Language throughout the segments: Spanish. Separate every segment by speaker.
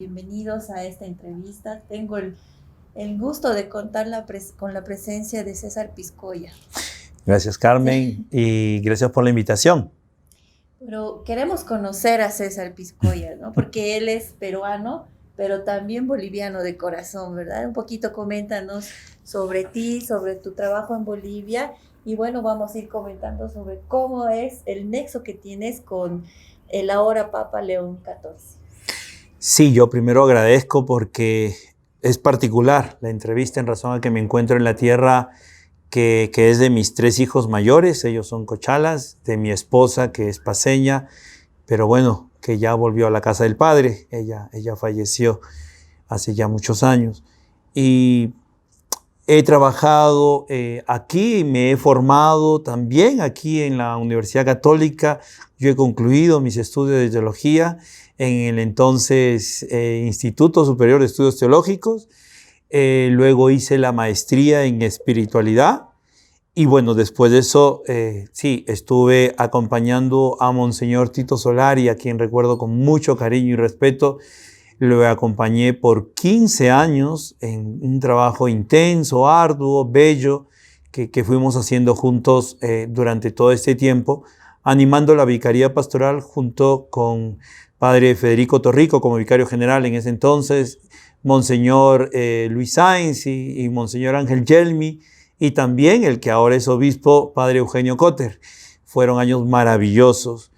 Speaker 1: Bienvenidos a esta entrevista. Tengo el gusto de contar con la presencia de César Piscoya.
Speaker 2: Gracias, Carmen, y gracias por la invitación.
Speaker 1: Pero queremos conocer a César Piscoya, ¿no? Porque él es peruano, pero también boliviano de corazón, ¿verdad? Un poquito coméntanos sobre ti, sobre tu trabajo en Bolivia, y bueno, vamos a ir comentando sobre cómo es el nexo que tienes con el ahora Papa León XIV.
Speaker 2: Sí, yo primero agradezco porque es particular la entrevista en razón a que me encuentro en la tierra que es de mis 3 hijos mayores. Ellos son cochalas, de mi esposa que es paceña, pero bueno, que ya volvió a la casa del padre. Ella falleció hace ya muchos años. Y he trabajado aquí, me he formado también aquí en la Universidad Católica. Yo he concluido mis estudios de teología en el entonces Instituto Superior de Estudios Teológicos. Luego hice la maestría en espiritualidad. Y bueno, después de eso, sí, estuve acompañando a Monseñor Tito Solari, a quien recuerdo con mucho cariño y respeto. Lo acompañé por 15 años en un trabajo intenso, arduo, bello, que fuimos haciendo juntos durante todo este tiempo, animando la vicaría pastoral junto con Padre Federico Torrico como vicario general en ese entonces, Monseñor Luis Sáenz y Monseñor Ángel Yelmi, y también el que ahora es obispo, Padre Eugenio Cotter. Fueron años maravillosos.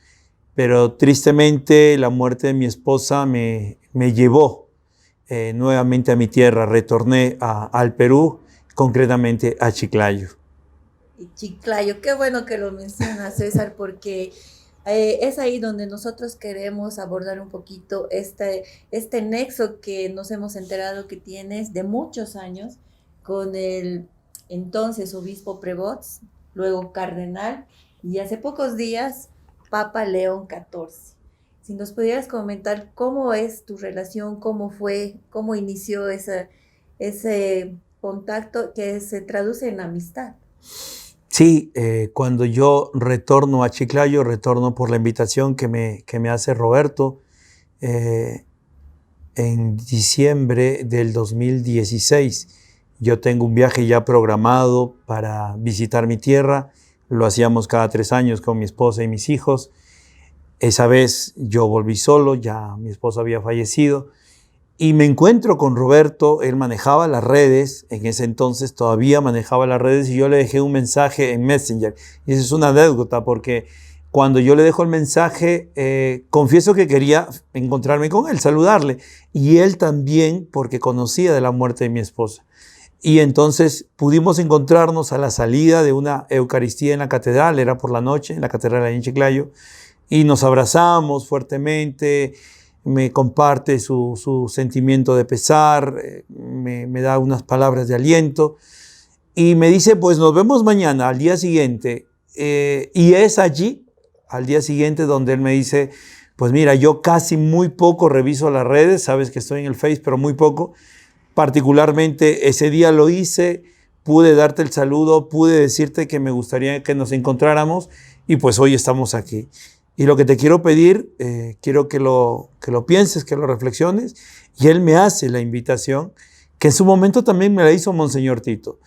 Speaker 2: Pero tristemente la muerte de mi esposa me llevó nuevamente a mi tierra. Retorné al Perú, concretamente a Chiclayo.
Speaker 1: Y Chiclayo, qué bueno que lo mencionas, César, porque es ahí donde nosotros queremos abordar un poquito este nexo que nos hemos enterado que tienes de muchos años con el entonces obispo Prevotz, luego cardenal, y hace pocos días Papa León XIV. Si nos pudieras comentar cómo es tu relación, cómo fue, cómo inició ese contacto que se traduce en amistad.
Speaker 2: Sí, cuando yo retorno a Chiclayo, retorno por la invitación que me hace Roberto en diciembre del 2016. Yo tengo un viaje ya programado para visitar mi tierra. Lo hacíamos cada 3 años con mi esposa y mis hijos. Esa vez yo volví solo, ya mi esposa había fallecido, y me encuentro con Roberto. Él manejaba las redes, en ese entonces todavía manejaba las redes, y yo le dejé un mensaje en Messenger. Y esa es una anécdota, porque cuando yo le dejo el mensaje, confieso que quería encontrarme con él, saludarle, y él también, porque conocía de la muerte de mi esposa. Y entonces pudimos encontrarnos a la salida de una Eucaristía en la catedral, era por la noche, en la catedral ahí en Chiclayo, y nos abrazamos fuertemente. Me comparte su sentimiento de pesar, me da unas palabras de aliento, y me dice, pues nos vemos mañana, al día siguiente. Y es allí, al día siguiente, donde él me dice, pues mira, yo casi muy poco reviso las redes, sabes que estoy en el Face, pero muy poco. Particularmente ese día lo hice, pude darte el saludo, pude decirte que me gustaría que nos encontráramos, y pues hoy estamos aquí. Y lo que te quiero pedir, quiero que lo pienses, que lo reflexiones. Y él me hace la invitación, que en su momento también me la hizo Monseñor Tito.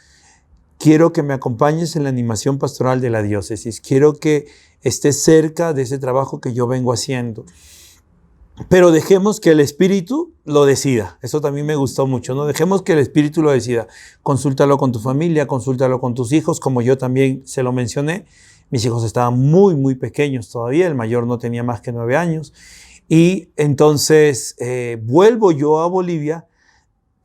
Speaker 2: Quiero que me acompañes en la animación pastoral de la diócesis. Quiero que estés cerca de ese trabajo que yo vengo haciendo. Pero dejemos que el Espíritu lo decida. Eso también me gustó mucho, ¿no? Dejemos que el Espíritu lo decida. Consúltalo con tu familia, consúltalo con tus hijos, como yo también se lo mencioné. Mis hijos estaban muy, muy pequeños todavía. El mayor no tenía más que 9 años. Y entonces vuelvo yo a Bolivia.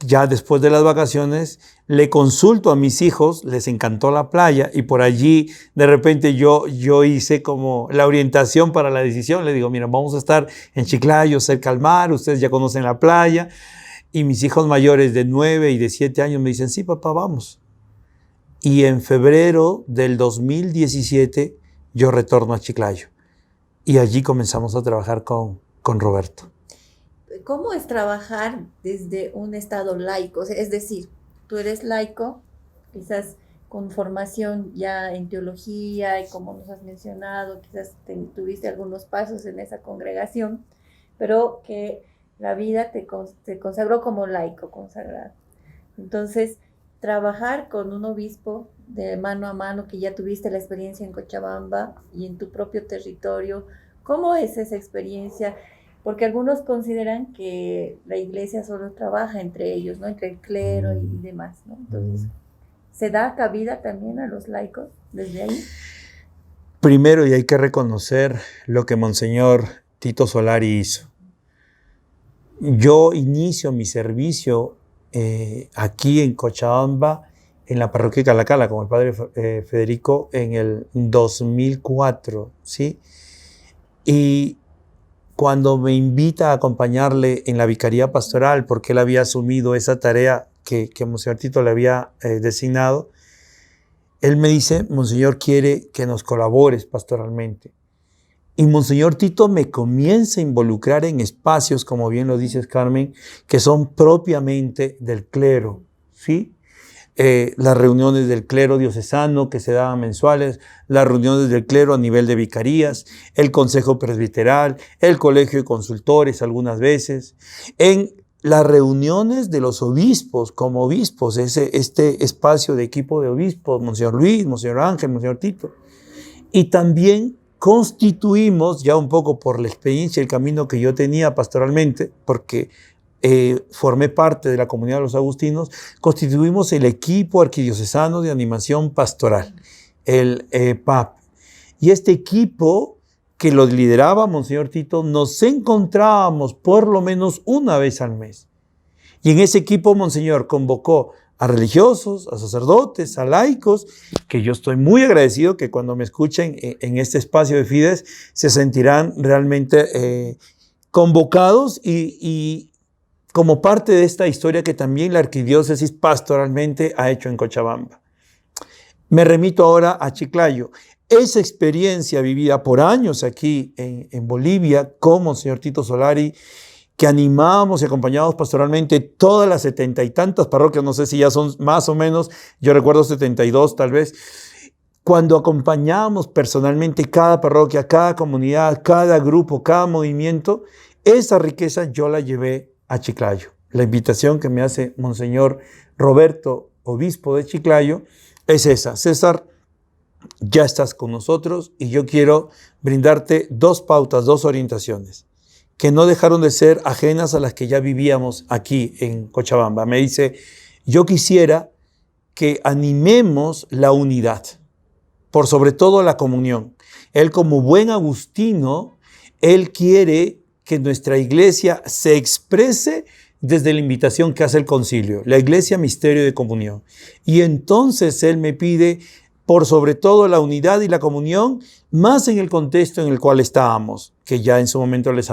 Speaker 2: Ya después de las vacaciones, le consulto a mis hijos, les encantó la playa, y por allí de repente yo hice como la orientación para la decisión. Le digo, mira, vamos a estar en Chiclayo, cerca al mar, ustedes ya conocen la playa. Y mis hijos mayores de 9 y de 7 años me dicen, sí, papá, vamos. Y en febrero del 2017 yo retorno a Chiclayo, y allí comenzamos a trabajar con Roberto.
Speaker 1: ¿Cómo es trabajar desde un estado laico? O sea, es decir, tú eres laico, quizás con formación ya en teología, y como nos has mencionado, quizás tuviste algunos pasos en esa congregación, pero que la vida te consagró como laico consagrado. Entonces, trabajar con un obispo de mano a mano, que ya tuviste la experiencia en Cochabamba y en tu propio territorio, ¿cómo es esa experiencia? Porque algunos consideran que la iglesia solo trabaja entre ellos, ¿no? Entre el clero y demás, ¿no? Entonces, ¿se da cabida también a los laicos desde ahí?
Speaker 2: Primero, y hay que reconocer lo que Monseñor Tito Solari hizo. Yo inicio mi servicio aquí en Cochabamba, en la parroquia de Calacala, como el padre Federico, en el 2004, ¿sí? Y cuando me invita a acompañarle en la vicaría pastoral, porque él había asumido esa tarea que Monseñor Tito le había designado, él me dice: Monseñor quiere que nos colabores pastoralmente. Y Monseñor Tito me comienza a involucrar en espacios, como bien lo dices, Carmen, que son propiamente del clero, ¿sí? Las reuniones del clero diocesano que se daban mensuales, las reuniones del clero a nivel de vicarías, el consejo presbiteral, el colegio de consultores algunas veces, en las reuniones de los obispos como obispos, este espacio de equipo de obispos, Monseñor Luis, Monseñor Ángel, Monseñor Tito. Y también constituimos, ya un poco por la experiencia y el camino que yo tenía pastoralmente, porque formé parte de la comunidad de los agustinos, constituimos el equipo arquidiocesano de animación pastoral, el PAP. Y este equipo, que lo lideraba Monseñor Tito, nos encontrábamos por lo menos una vez al mes. Y en ese equipo Monseñor convocó a religiosos, a sacerdotes, a laicos, que yo estoy muy agradecido que cuando me escuchen en este espacio de Fides se sentirán realmente convocados y como parte de esta historia que también la arquidiócesis pastoralmente ha hecho en Cochabamba. Me remito ahora a Chiclayo. Esa experiencia vivida por años aquí en Bolivia con Monseñor Tito Solari, que animábamos y acompañábamos pastoralmente todas las 70 y tantas parroquias, no sé si ya son más o menos, yo recuerdo 72 tal vez, cuando acompañábamos personalmente cada parroquia, cada comunidad, cada grupo, cada movimiento, esa riqueza yo la llevé a Chiclayo. La invitación que me hace Monseñor Roberto, obispo de Chiclayo, es esa: César, ya estás con nosotros y yo quiero brindarte dos pautas, dos orientaciones que no dejaron de ser ajenas a las que ya vivíamos aquí en Cochabamba. Me dice: yo quisiera que animemos la unidad, por sobre todo la comunión. Él, como buen agustino, él quiere que nuestra iglesia se exprese desde la invitación que hace el concilio, la iglesia misterio de comunión. Y entonces él me pide, por sobre todo, la unidad y la comunión, más en el contexto en el cual estábamos, que ya en su momento les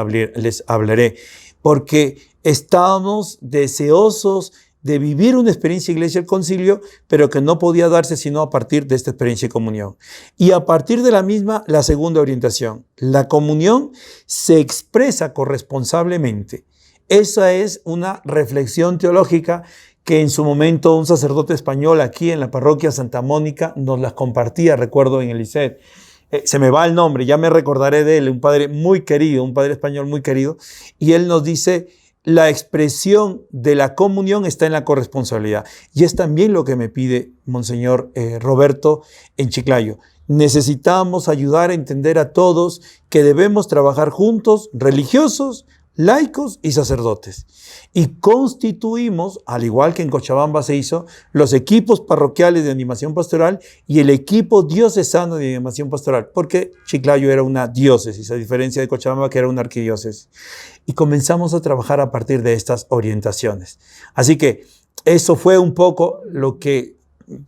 Speaker 2: hablaré, porque estábamos deseosos de vivir una experiencia iglesia del concilio, pero que no podía darse sino a partir de esta experiencia de comunión. Y a partir de la misma, la segunda orientación: la comunión se expresa corresponsablemente. Esa es una reflexión teológica que en su momento un sacerdote español aquí en la parroquia Santa Mónica nos las compartía, recuerdo, en el ICED. Se me va el nombre, ya me recordaré de él, un padre muy querido, un padre español muy querido, y él nos dice: la expresión de la comunión está en la corresponsabilidad. Y es también lo que me pide Monseñor Roberto en Chiclayo. Necesitamos ayudar a entender a todos que debemos trabajar juntos, religiosos, laicos y sacerdotes. Y constituimos, al igual que en Cochabamba se hizo, los equipos parroquiales de animación pastoral y el equipo diocesano de animación pastoral, porque Chiclayo era una diócesis, a diferencia de Cochabamba, que era una arquidiócesis. Y comenzamos a trabajar a partir de estas orientaciones. Así que eso fue un poco lo que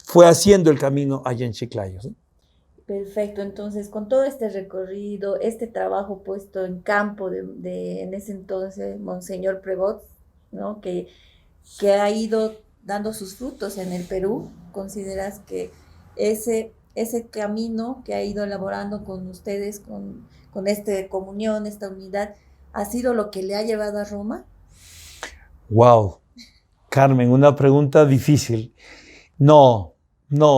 Speaker 2: fue haciendo el camino allá en Chiclayo, ¿sí?
Speaker 1: Perfecto, entonces con todo este recorrido, este trabajo puesto en campo en ese entonces Monseñor Prevot, ¿no? que ha ido dando sus frutos en el Perú, ¿consideras que ese camino que ha ido elaborando con ustedes, con esta comunión, esta unidad, ha sido lo que le ha llevado a Roma?
Speaker 2: Wow, Carmen, una pregunta difícil. No,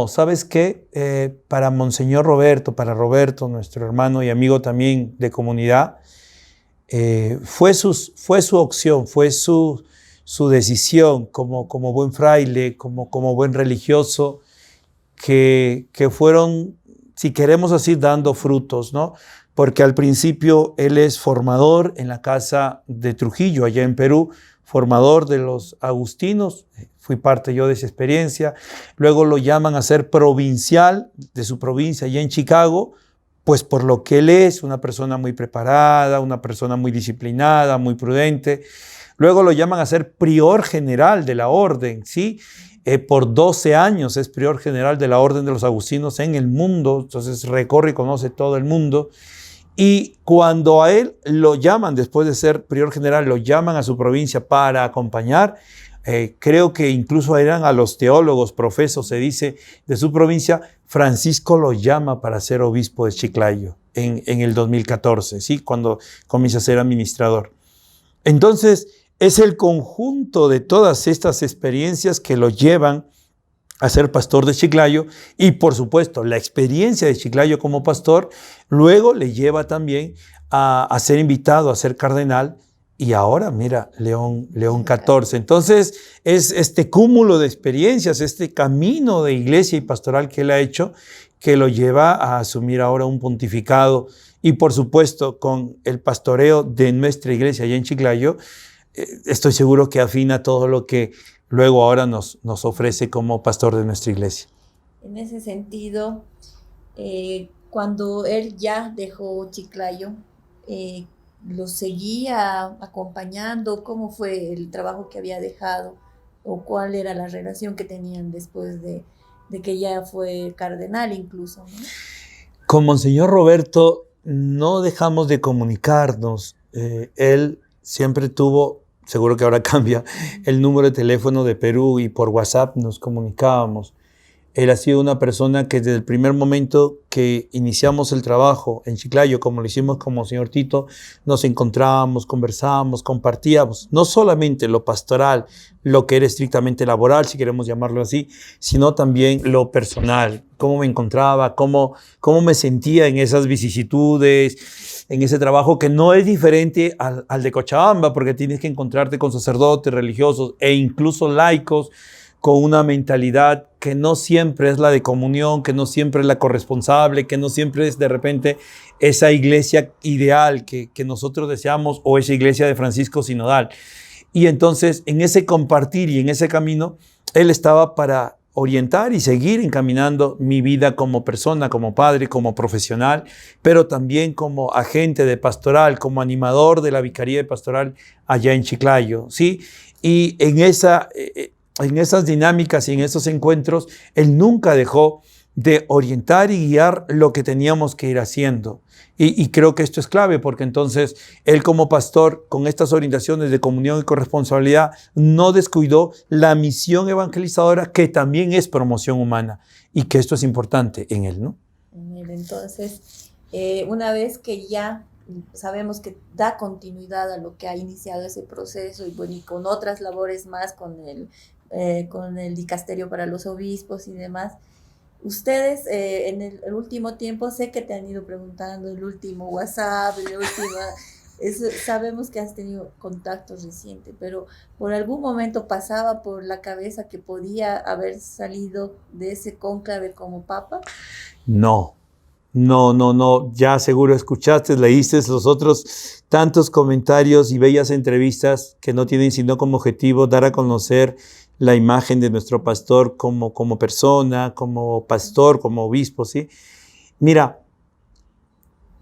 Speaker 2: ¿sabes qué? Para Monseñor Roberto, para Roberto, nuestro hermano y amigo también de comunidad, fue su opción, fue su decisión como buen fraile, como buen religioso, que fueron, si queremos así, dando frutos, ¿no? Porque al principio él es formador en la casa de Trujillo, allá en Perú, formador de los agustinos, fui parte yo de esa experiencia. Luego lo llaman a ser provincial de su provincia, allá en Chicago, pues por lo que él es, una persona muy preparada, una persona muy disciplinada, muy prudente. Luego lo llaman a ser prior general de la orden, ¿sí? Por 12 años es prior general de la orden de los agustinos en el mundo, entonces recorre y conoce todo el mundo. Y cuando a él lo llaman, después de ser prior general, lo llaman a su provincia para acompañar, creo que incluso eran a los teólogos, profesos, se dice, de su provincia, Francisco lo llama para ser obispo de Chiclayo en el 2014, ¿sí? Cuando comienza a ser administrador. Entonces, es el conjunto de todas estas experiencias que lo llevan a ser pastor de Chiclayo y, por supuesto, la experiencia de Chiclayo como pastor luego le lleva también a ser invitado a ser cardenal y ahora, mira, León XIV. Entonces, es este cúmulo de experiencias, este camino de iglesia y pastoral que él ha hecho que lo lleva a asumir ahora un pontificado y, por supuesto, con el pastoreo de nuestra iglesia allá en Chiclayo, estoy seguro que afina todo lo que luego ahora nos ofrece como pastor de nuestra iglesia.
Speaker 1: En ese sentido, cuando él ya dejó Chiclayo, ¿lo seguía acompañando? ¿Cómo fue el trabajo que había dejado? ¿O cuál era la relación que tenían después de que ya fue cardenal incluso, ¿no?
Speaker 2: Con Monseñor Roberto no dejamos de comunicarnos. Él siempre tuvo, seguro que ahora cambia, el número de teléfono de Perú y por WhatsApp nos comunicábamos. Él ha sido una persona que desde el primer momento que iniciamos el trabajo en Chiclayo, como lo hicimos con Monseñor Tito, nos encontrábamos, conversábamos, compartíamos, no solamente lo pastoral, lo que era estrictamente laboral, si queremos llamarlo así, sino también lo personal, cómo me encontraba, cómo me sentía en esas vicisitudes, en ese trabajo que no es diferente al de Cochabamba, porque tienes que encontrarte con sacerdotes, religiosos e incluso laicos, con una mentalidad que no siempre es la de comunión, que no siempre es la corresponsable, que no siempre es de repente esa iglesia ideal que nosotros deseamos o esa iglesia de Francisco Sinodal. Y entonces en ese compartir y en ese camino, él estaba para orientar y seguir encaminando mi vida como persona, como padre, como profesional, pero también como agente de pastoral, como animador de la Vicaría de Pastoral allá en Chiclayo, ¿sí? Y en esas dinámicas y en esos encuentros, él nunca dejó de orientar y guiar lo que teníamos que ir haciendo. Y creo que esto es clave porque entonces él como pastor, con estas orientaciones de comunión y corresponsabilidad, no descuidó la misión evangelizadora que también es promoción humana y que esto es importante en él, ¿no?
Speaker 1: Entonces, una vez que ya sabemos que da continuidad a lo que ha iniciado ese proceso y, bueno, y con otras labores más, con el dicasterio para los obispos y demás, ustedes en el último tiempo, sé que te han ido preguntando el último WhatsApp, sabemos que has tenido contactos recientes, pero ¿por algún momento pasaba por la cabeza que podía haber salido de ese cónclave como papa?
Speaker 2: No, ya seguro escuchaste, leíste los otros tantos comentarios y bellas entrevistas que no tienen sino como objetivo dar a conocer la imagen de nuestro pastor como persona, como pastor, como obispo, ¿sí? Mira,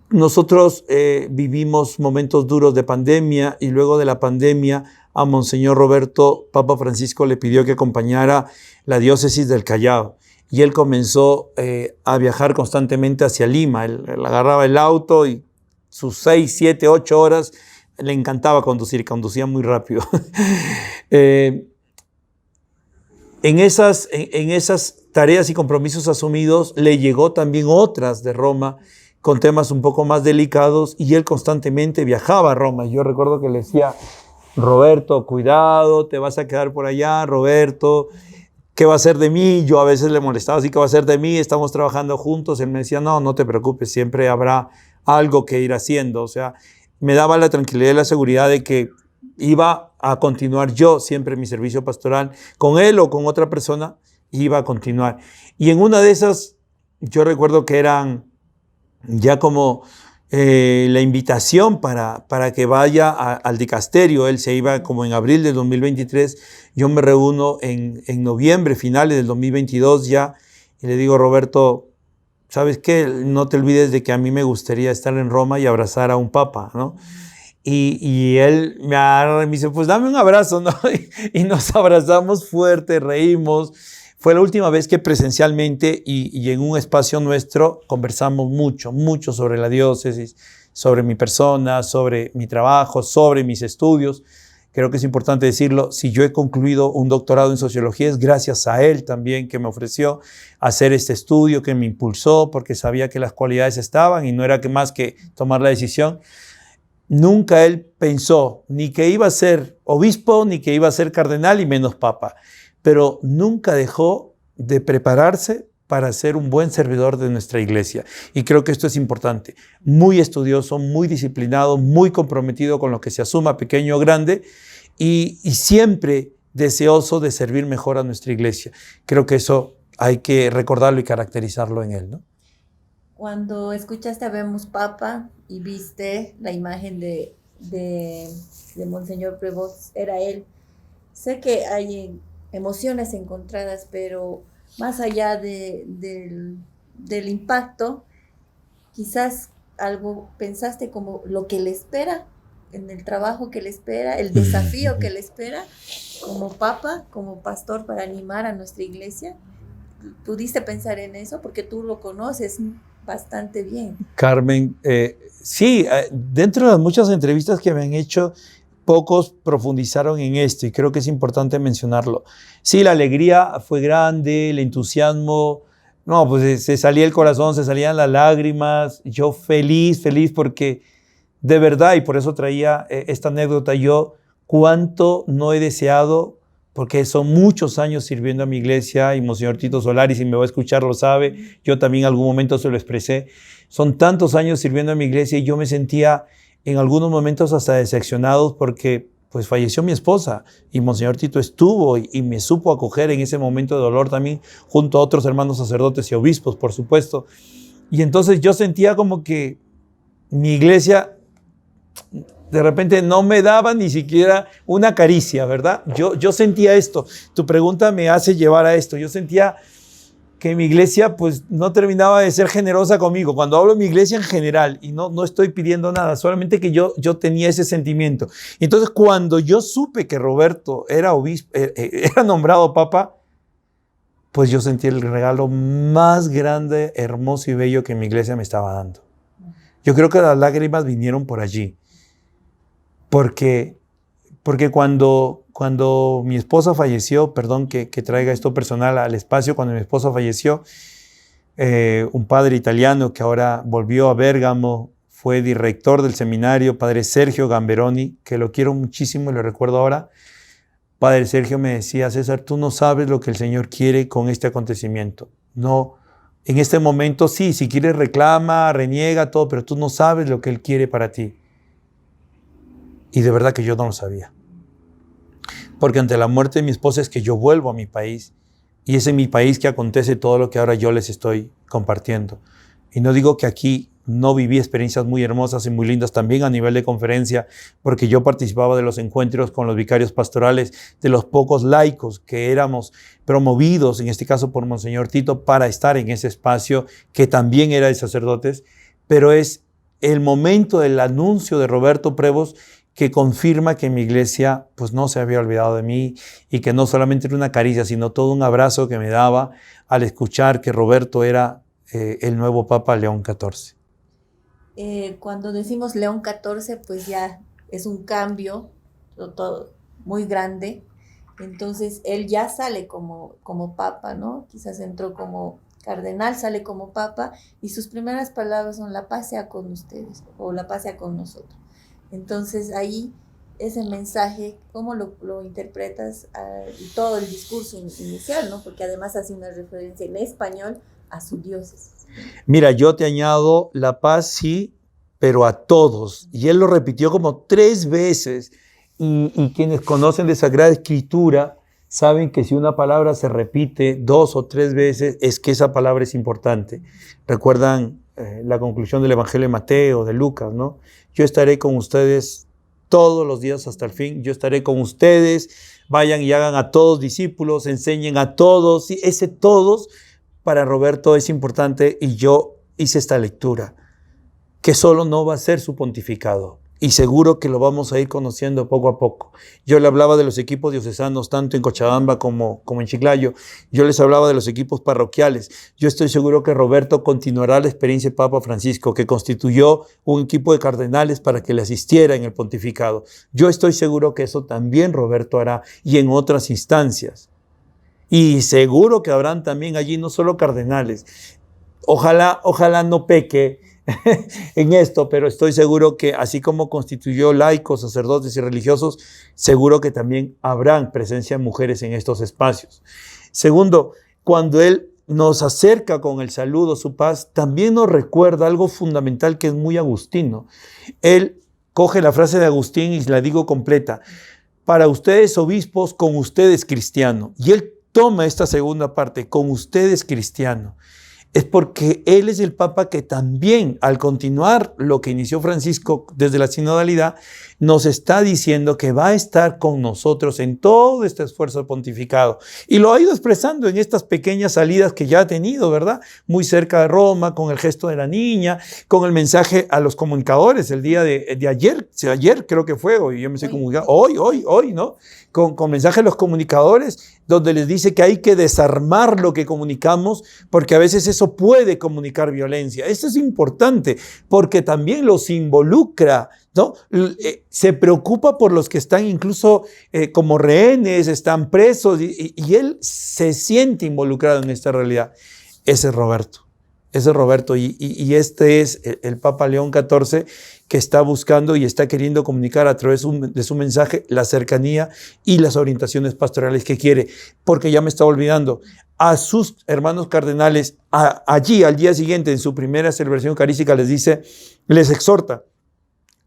Speaker 2: nosotros vivimos momentos duros de pandemia y luego de la pandemia a Monseñor Roberto, Papa Francisco le pidió que acompañara la diócesis del Callao y él comenzó a viajar constantemente hacia Lima. Él agarraba el auto y sus 6, 7, 8 horas le encantaba conducir, conducía muy rápido. En esas tareas y compromisos asumidos, le llegó también otras de Roma con temas un poco más delicados y él constantemente viajaba a Roma. Yo recuerdo que le decía, Roberto, cuidado, te vas a quedar por allá, Roberto, ¿qué va a ser de mí? Yo a veces le molestaba, ¿sí qué va a ser de mí? Estamos trabajando juntos. Él me decía, no te preocupes, siempre habrá algo que ir haciendo. O sea, me daba la tranquilidad y la seguridad de que iba a continuar yo siempre mi servicio pastoral, con él o con otra persona, iba a continuar. Y en una de esas, yo recuerdo que eran ya como la invitación para que vaya al dicasterio. Él se iba como en abril del 2023, yo me reúno en noviembre, finales del 2022 ya, y le digo, Roberto, ¿sabes qué? No te olvides de que a mí me gustaría estar en Roma y abrazar a un papa, ¿no? Y él me agarra y me dice, pues dame un abrazo, ¿no? Y nos abrazamos fuerte, reímos. Fue la última vez que presencialmente y en un espacio nuestro conversamos mucho sobre la diócesis, sobre mi persona, sobre mi trabajo, sobre mis estudios. Creo que es importante decirlo, si yo he concluido un doctorado en sociología es gracias a él también, que me ofreció hacer este estudio, que me impulsó porque sabía que las cualidades estaban y no era que más que tomar la decisión. Nunca él pensó ni que iba a ser obispo, ni que iba a ser cardenal y menos papa, pero nunca dejó de prepararse para ser un buen servidor de nuestra iglesia. Y creo que esto es importante. Muy estudioso, muy disciplinado, muy comprometido con lo que se asuma, pequeño o grande, y siempre deseoso de servir mejor a nuestra iglesia. Creo que eso hay que recordarlo y caracterizarlo en él, ¿no?
Speaker 1: Cuando escuchaste Habemos Papa y viste la imagen de Monseñor Prevost, era él. Sé que hay emociones encontradas, pero más allá del impacto, quizás algo pensaste como lo que le espera, en el trabajo que le espera, el desafío que le espera como papa, como pastor para animar a nuestra iglesia. ¿Pudiste pensar en eso? Porque tú lo conoces bastante bien.
Speaker 2: Carmen, sí, dentro de las muchas entrevistas que me han hecho, pocos profundizaron en esto y creo que es importante mencionarlo. Sí, la alegría fue grande, el entusiasmo, no, pues se salía el corazón, se salían las lágrimas, yo feliz porque de verdad, y por eso traía esta anécdota, yo cuánto no he deseado, porque son muchos años sirviendo a mi iglesia, y Monseñor Tito Solari, si me va a escuchar, lo sabe, yo también en algún momento se lo expresé, son tantos años sirviendo a mi iglesia y yo me sentía en algunos momentos hasta decepcionado porque pues falleció mi esposa y Monseñor Tito estuvo y me supo acoger en ese momento de dolor también junto a otros hermanos sacerdotes y obispos, por supuesto. Y entonces yo sentía como que mi iglesia de repente no me daba ni siquiera una caricia, ¿verdad? Yo sentía esto. Tu pregunta me hace llevar a esto. Yo sentía que mi iglesia pues no terminaba de ser generosa conmigo. Cuando hablo de mi iglesia en general, y no estoy pidiendo nada, solamente que yo tenía ese sentimiento. Y entonces cuando yo supe que Roberto era obispo, era nombrado papa, pues yo sentí el regalo más grande, hermoso y bello que mi iglesia me estaba dando. Yo creo que las lágrimas vinieron por allí. Porque cuando mi esposa falleció, perdón que traiga esto personal al espacio, cuando mi esposa falleció, un padre italiano que ahora volvió a Bérgamo, fue director del seminario, padre Sergio Gamberoni, que lo quiero muchísimo y lo recuerdo ahora. Padre Sergio me decía, César, tú no sabes lo que el Señor quiere con este acontecimiento. No, en este momento sí, si quieres reclama, reniega, todo, pero tú no sabes lo que Él quiere para ti. Y de verdad que yo no lo sabía. Porque ante la muerte de mi esposa es que yo vuelvo a mi país. Y es en mi país que acontece todo lo que ahora yo les estoy compartiendo. Y no digo que aquí no viví experiencias muy hermosas y muy lindas también a nivel de conferencia, porque yo participaba de los encuentros con los vicarios pastorales, de los pocos laicos que éramos promovidos, en este caso por Monseñor Tito, para estar en ese espacio que también era de sacerdotes. Pero es el momento del anuncio de Roberto Prevost que confirma que mi iglesia pues no se había olvidado de mí y que no solamente era una caricia, sino todo un abrazo que me daba al escuchar que Roberto era el nuevo Papa León XIV.
Speaker 1: Cuando decimos León XIV, pues ya es un cambio todo, muy grande. Entonces él ya sale como Papa, ¿no? Quizás entró como cardenal, sale como Papa y sus primeras palabras son la paz sea con ustedes o la paz sea con nosotros. Entonces ahí ese mensaje, ¿cómo lo interpretas? Y todo el discurso inicial, ¿no? Porque además hace una referencia en español a su diócesis.
Speaker 2: Mira, yo te añado la paz, sí, pero a todos. Y él lo repitió como 3 veces. Y quienes conocen de Sagrada Escritura saben que si una palabra se repite 2 o 3 veces, es que esa palabra es importante. Recuerdan la conclusión del Evangelio de Mateo, de Lucas, ¿no? Yo estaré con ustedes todos los días hasta el fin. Yo estaré con ustedes. Vayan y hagan a todos discípulos, enseñen a todos. Y ese todos para Roberto es importante, y yo hice esta lectura, que solo no va a ser su pontificado, y seguro que lo vamos a ir conociendo poco a poco. Yo le hablaba de los equipos diocesanos, tanto en Cochabamba como en Chiclayo. Yo les hablaba de los equipos parroquiales. Yo estoy seguro que Roberto continuará la experiencia de Papa Francisco, que constituyó un equipo de cardenales para que le asistiera en el pontificado. Yo estoy seguro que eso también Roberto hará, y en otras instancias. Y seguro que habrán también allí no solo cardenales. Ojalá no peque en esto, pero estoy seguro que así como constituyó laicos, sacerdotes y religiosos, seguro que también habrán presencia de mujeres en estos espacios. Segundo, cuando él nos acerca con el saludo, su paz, también nos recuerda algo fundamental que es muy agustino. Él coge la frase de Agustín y la digo completa: para ustedes obispos, con ustedes cristiano. Y él toma esta segunda parte, con ustedes cristiano. Es porque él es el Papa que también, al continuar lo que inició Francisco desde la sinodalidad, nos está diciendo que va a estar con nosotros en todo este esfuerzo de pontificado. Y lo ha ido expresando en estas pequeñas salidas que ya ha tenido, ¿verdad? Muy cerca de Roma, con el gesto de la niña, con el mensaje a los comunicadores el día de ayer creo que fue, hoy yo me sé comunicar, hoy, ¿no? Con mensaje a los comunicadores, donde les dice que hay que desarmar lo que comunicamos, porque a veces eso puede comunicar violencia. Esto es importante, porque también los involucra, ¿no? Se preocupa por los que están incluso como rehenes, están presos, y él se siente involucrado en esta realidad. Ese es Roberto. Y este es el Papa León XIV, que está buscando y está queriendo comunicar a través de su mensaje la cercanía y las orientaciones pastorales que quiere. Porque ya me estaba olvidando, a sus hermanos cardenales, allí al día siguiente, en su primera celebración eucarística, les exhorta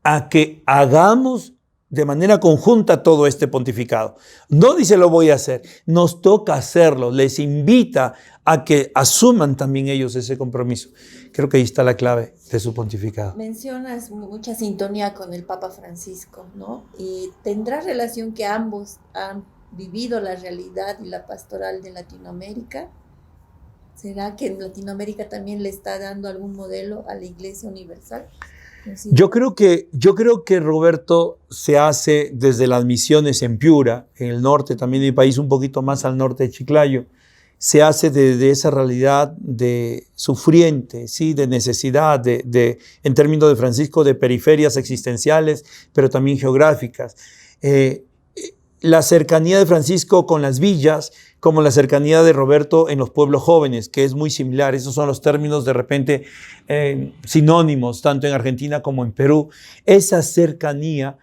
Speaker 2: a que hagamos de manera conjunta todo este pontificado. No dice lo voy a hacer, nos toca hacerlo, les invita a que asuman también ellos ese compromiso. Creo que ahí está la clave de su pontificado.
Speaker 1: Mencionas mucha sintonía con el Papa Francisco, ¿no? Y tendrá relación que ambos han vivido la realidad y la pastoral de Latinoamérica. ¿Será que en Latinoamérica también le está dando algún modelo a la Iglesia Universal? Sí.
Speaker 2: Yo creo que Roberto se hace desde las misiones en Piura, en el norte también del país, un poquito más al norte de Chiclayo. Se hace desde esa realidad de sufriente, ¿sí? De necesidad, en términos de Francisco, de periferias existenciales, pero también geográficas. La cercanía de Francisco con las villas, como la cercanía de Roberto en los pueblos jóvenes, que es muy similar. Esos son los términos de repente sinónimos, tanto en Argentina como en Perú. Esa cercanía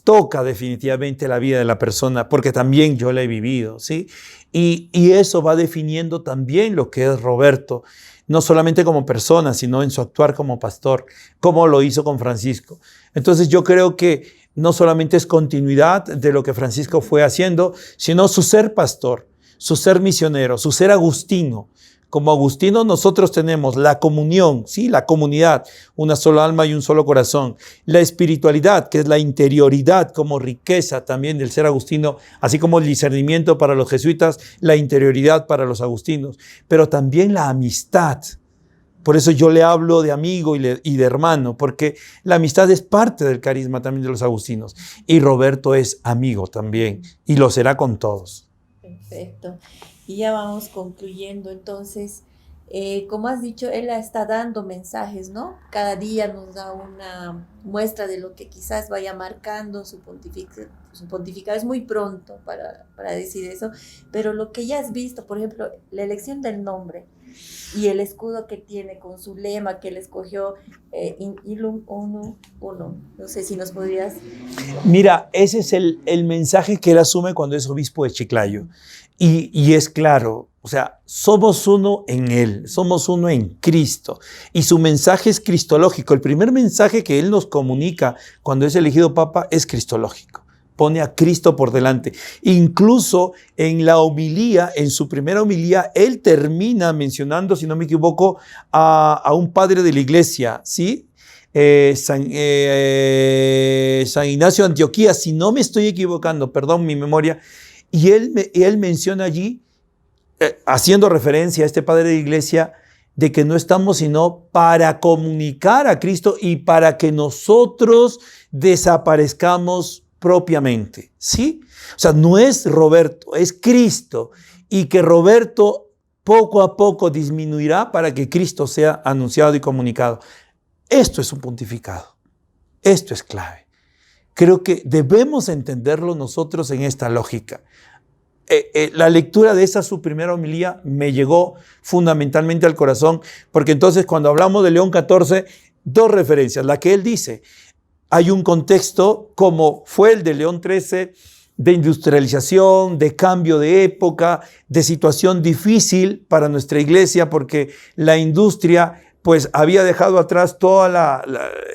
Speaker 2: toca definitivamente la vida de la persona, porque también yo la he vivido, ¿sí? Y eso va definiendo también lo que es Roberto, no solamente como persona, sino en su actuar como pastor, como lo hizo con Francisco. Entonces yo creo que no solamente es continuidad de lo que Francisco fue haciendo, sino su ser pastor, su ser misionero, su ser agustino. Como agustino nosotros tenemos la comunión, ¿sí? La comunidad, una sola alma y un solo corazón. La espiritualidad, que es la interioridad como riqueza también del ser agustino, así como el discernimiento para los jesuitas, la interioridad para los agustinos. Pero también la amistad. Por eso yo le hablo de amigo y de hermano, porque la amistad es parte del carisma también de los agustinos. Y Roberto es amigo también, y lo será con todos.
Speaker 1: Perfecto. Y ya vamos concluyendo. Entonces, como has dicho, él está dando mensajes, ¿no? Cada día nos da una muestra de lo que quizás vaya marcando su pontificado. Es muy pronto para decir eso, pero lo que ya has visto, por ejemplo, la elección del nombre y el escudo que tiene con su lema que él escogió, In Illum Uno. No sé si nos podrías...
Speaker 2: Mira, ese es el mensaje que él asume cuando es obispo de Chiclayo. Y es claro, O sea, somos uno en Él, somos uno en Cristo. Y su mensaje es cristológico. El primer mensaje que Él nos comunica cuando es elegido Papa es cristológico. Pone a Cristo por delante. Incluso en la homilía, en su primera homilía, Él termina mencionando, si no me equivoco, a un padre de la iglesia, ¿sí? San Ignacio de Antioquía, si no me estoy equivocando, perdón mi memoria, y él menciona allí, haciendo referencia a este padre de iglesia, de que no estamos sino para comunicar a Cristo y para que nosotros desaparezcamos propiamente, ¿sí? O sea, no es Roberto, es Cristo, y que Roberto poco a poco disminuirá para que Cristo sea anunciado y comunicado. Esto es un pontificado, esto es clave. Creo que debemos entenderlo nosotros en esta lógica. La lectura de esa su primera homilía me llegó fundamentalmente al corazón, porque entonces cuando hablamos de León XIV, dos referencias. La que él dice, hay un contexto como fue el de León XIII, de industrialización, de cambio de época, de situación difícil para nuestra iglesia, porque la industria pues había dejado atrás todo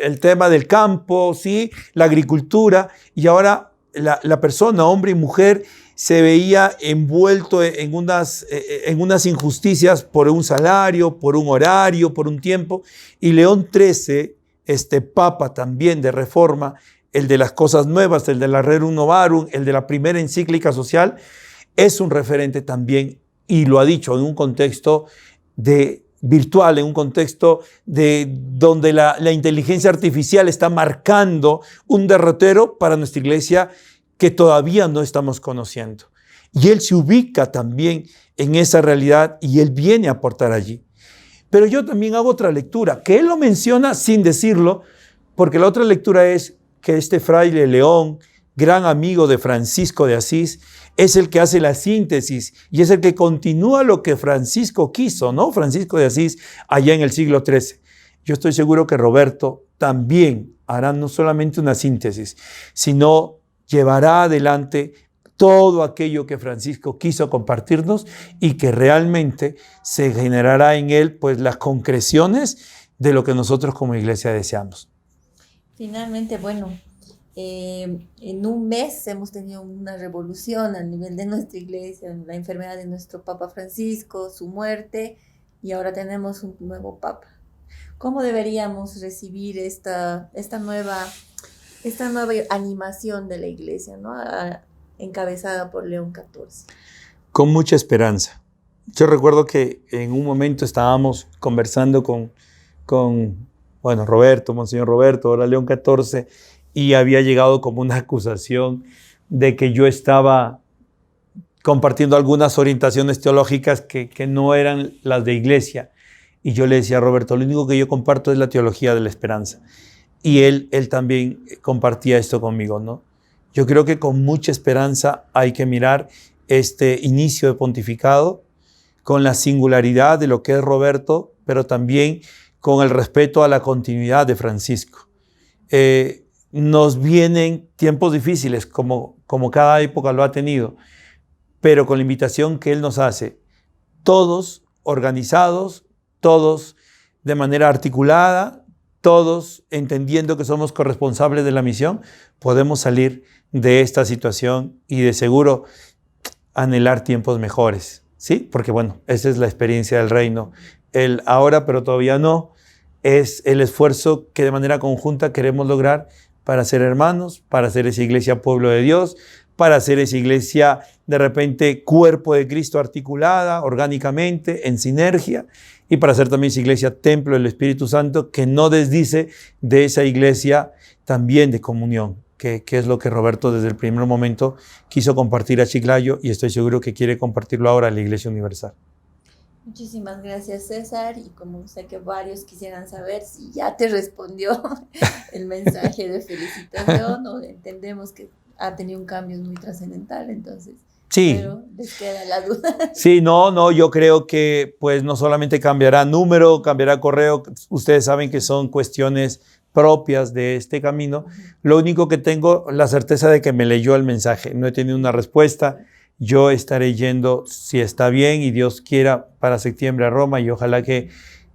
Speaker 2: el tema del campo, ¿sí? La agricultura, y ahora la persona, hombre y mujer, se veía envuelto en unas injusticias por un salario, por un horario, por un tiempo. Y León XIII, este Papa también de Reforma, el de las cosas nuevas, el de la Rerum Novarum, el de la primera encíclica social, es un referente también, y lo ha dicho en un contexto virtual, en un contexto donde la inteligencia artificial está marcando un derrotero para nuestra iglesia que todavía no estamos conociendo. Y él se ubica también en esa realidad y él viene a aportar allí. Pero yo también hago otra lectura, que él lo menciona sin decirlo, porque la otra lectura es que este fraile León, gran amigo de Francisco de Asís, es el que hace la síntesis y es el que continúa lo que Francisco quiso, ¿no? Francisco de Asís allá en el siglo XIII. Yo estoy seguro que Roberto también hará no solamente una síntesis, sino llevará adelante todo aquello que Francisco quiso compartirnos y que realmente se generará en él pues las concreciones de lo que nosotros como iglesia deseamos.
Speaker 1: Finalmente, bueno, en un mes hemos tenido una revolución a nivel de nuestra iglesia, la enfermedad de nuestro Papa Francisco, su muerte, y ahora tenemos un nuevo Papa. ¿Cómo deberíamos recibir esta nueva animación de la iglesia, ¿no? Encabezada por León XIV?
Speaker 2: Con mucha esperanza. Yo recuerdo que en un momento estábamos conversando con Roberto, Monseñor Roberto, ahora León XIV, y había llegado como una acusación de que yo estaba compartiendo algunas orientaciones teológicas que no eran las de iglesia. Y yo le decía a Roberto, lo único que yo comparto es la teología de la esperanza. Y él también compartía esto conmigo, ¿no? Yo creo que con mucha esperanza hay que mirar este inicio de pontificado con la singularidad de lo que es Roberto, pero también con el respeto a la continuidad de Francisco. Nos vienen tiempos difíciles, como cada época lo ha tenido, pero con la invitación que él nos hace, todos organizados, todos de manera articulada, todos entendiendo que somos corresponsables de la misión, podemos salir de esta situación y de seguro anhelar tiempos mejores, ¿sí? Porque bueno, esa es la experiencia del reino. El ahora, pero todavía no, es el esfuerzo que de manera conjunta queremos lograr para ser hermanos, para hacer esa iglesia pueblo de Dios, para hacer esa iglesia de repente cuerpo de Cristo articulada, orgánicamente, en sinergia, y para hacer también esa iglesia templo del Espíritu Santo que no desdice de esa iglesia también de comunión, que es lo que Roberto desde el primer momento quiso compartir a Chiclayo y estoy seguro que quiere compartirlo ahora a la Iglesia Universal.
Speaker 1: Muchísimas gracias, César, y como sé que varios quisieran saber si ya te respondió el mensaje de felicitación, o entendemos que ha tenido un cambio muy trascendental, entonces,
Speaker 2: sí,
Speaker 1: pero les queda la duda.
Speaker 2: Sí, no, yo creo que pues no solamente cambiará número, cambiará correo, ustedes saben que son cuestiones propias de este camino. Lo único que tengo la certeza de que me leyó el mensaje, no he tenido una respuesta. yo estaré yendo, si está bien y Dios quiera, para septiembre a Roma, y ojalá que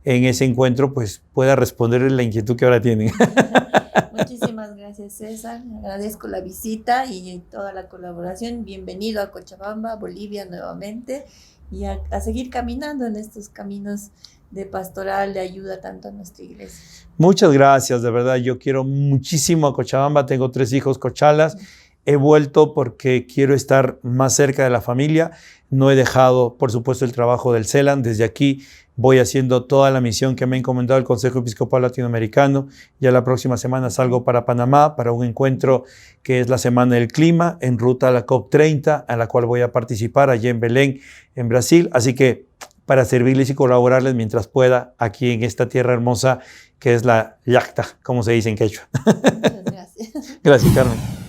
Speaker 2: en ese encuentro pues pueda responder la inquietud que ahora tienen.
Speaker 1: Muchísimas gracias, César. Agradezco la visita y toda la colaboración. Bienvenido a Cochabamba, Bolivia nuevamente, y a seguir caminando en estos caminos de pastoral, de ayuda tanto a nuestra iglesia.
Speaker 2: Muchas gracias, de verdad. Yo quiero muchísimo a Cochabamba. Tengo 3 hijos cochalas. He vuelto porque quiero estar más cerca de la familia. No he dejado, por supuesto, el trabajo del CELAN. Desde aquí voy haciendo toda la misión que me ha encomendado el Consejo Episcopal Latinoamericano. Ya la próxima semana salgo para Panamá para un encuentro que es la Semana del Clima, en ruta a la COP30, a la cual voy a participar allá en Belén, en Brasil. Así que para servirles y colaborarles mientras pueda aquí en esta tierra hermosa que es la Llacta, como se dice en quechua.
Speaker 1: Muchas gracias.
Speaker 2: Gracias, Carmen.